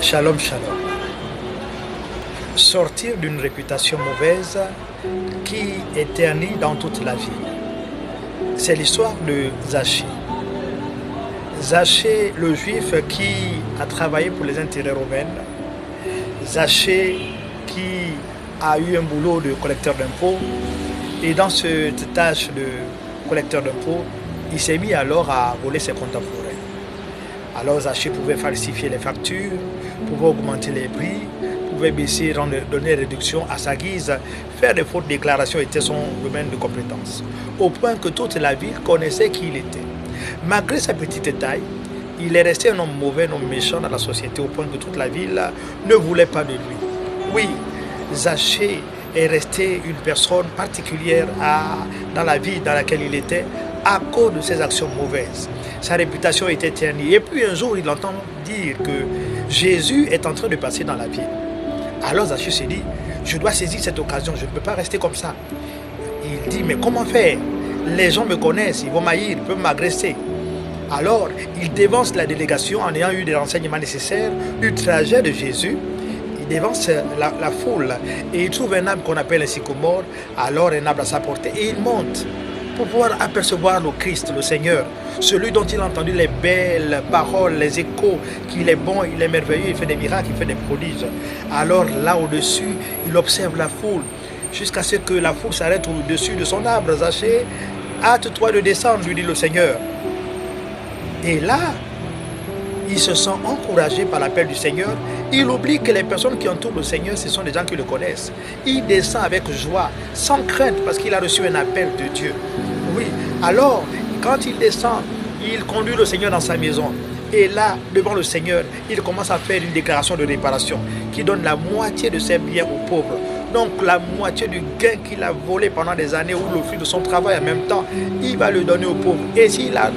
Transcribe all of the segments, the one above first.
Shalom, shalom. Sortir d'une réputation mauvaise qui éternise dans toute la vie. C'est l'histoire de Zachée. Zachée, le juif qui a travaillé pour les intérêts romains. Zachée qui a eu un boulot de collecteur d'impôts. Et dans cette tâche de collecteur d'impôts, il s'est mis alors à voler ses contemporains. Alors Zachée pouvait falsifier les factures, pouvait augmenter les prix, pouvait baisser, donner réduction à sa guise, faire des fausses déclarations était son domaine de compétence. Au point que toute la ville connaissait qui il était. Malgré sa petite taille, il est resté un homme mauvais, un homme méchant dans la société, au point que toute la ville ne voulait pas de lui. Oui, Zachée est resté une personne particulière dans la vie dans laquelle il était à cause de ses actions mauvaises. Sa réputation était ternie. Et puis un jour, il entend dire que Jésus est en train de passer dans la ville. Alors Zachée se dit, je dois saisir cette occasion, je ne peux pas rester comme ça. Il dit, mais comment faire? Les gens me connaissent, ils vont m'haïr, ils peuvent m'agresser. Alors, il dévance la délégation en ayant eu des renseignements nécessaires du trajet de Jésus. Il dévance la foule et il trouve un arbre qu'on appelle un sycomore, alors un arbre à sa portée, et il monte pour pouvoir apercevoir le Christ, le Seigneur, celui dont il a entendu les belles paroles, les échos, qu'il est bon, il est merveilleux, il fait des miracles, il fait des prodiges. Alors là au-dessus, il observe la foule, jusqu'à ce que la foule s'arrête au-dessus de son arbre. Zachée, hâte-toi de descendre, lui dit le Seigneur. Et là, il se sent encouragé par l'appel du Seigneur. Il oublie que les personnes qui entourent le Seigneur, ce sont des gens qui le connaissent. Il descend avec joie, sans crainte, parce qu'il a reçu un appel de Dieu. Oui, alors, quand il descend, il conduit le Seigneur dans sa maison. Et là, devant le Seigneur, il commence à faire une déclaration de réparation qui donne la moitié de ses biens aux pauvres. Donc la moitié du gain qu'il a volé pendant des années ou le fruit de son travail en même temps, il va le donner aux pauvres. Et s'il a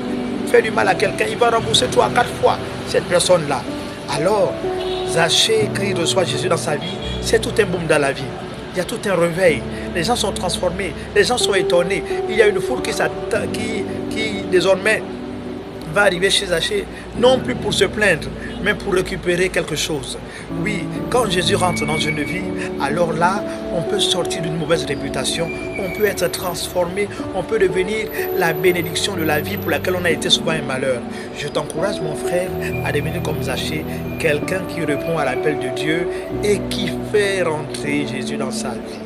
fait du mal à quelqu'un, il va rembourser 3 à 4 fois cette personne-là. Alors, Zachée, qui reçoit Jésus dans sa vie, c'est tout un boom dans la vie. Il y a tout un réveil. Les gens sont transformés, les gens sont étonnés. Il y a une foule qui désormais va arriver chez Zachée, non plus pour se plaindre, mais pour récupérer quelque chose. Oui, quand Jésus rentre dans une vie, alors là, on peut sortir d'une mauvaise réputation, on peut être transformé, on peut devenir la bénédiction de la vie pour laquelle on a été souvent un malheur. Je t'encourage, mon frère, à devenir comme Zachée, quelqu'un qui répond à l'appel de Dieu et qui fait rentrer Jésus dans sa vie.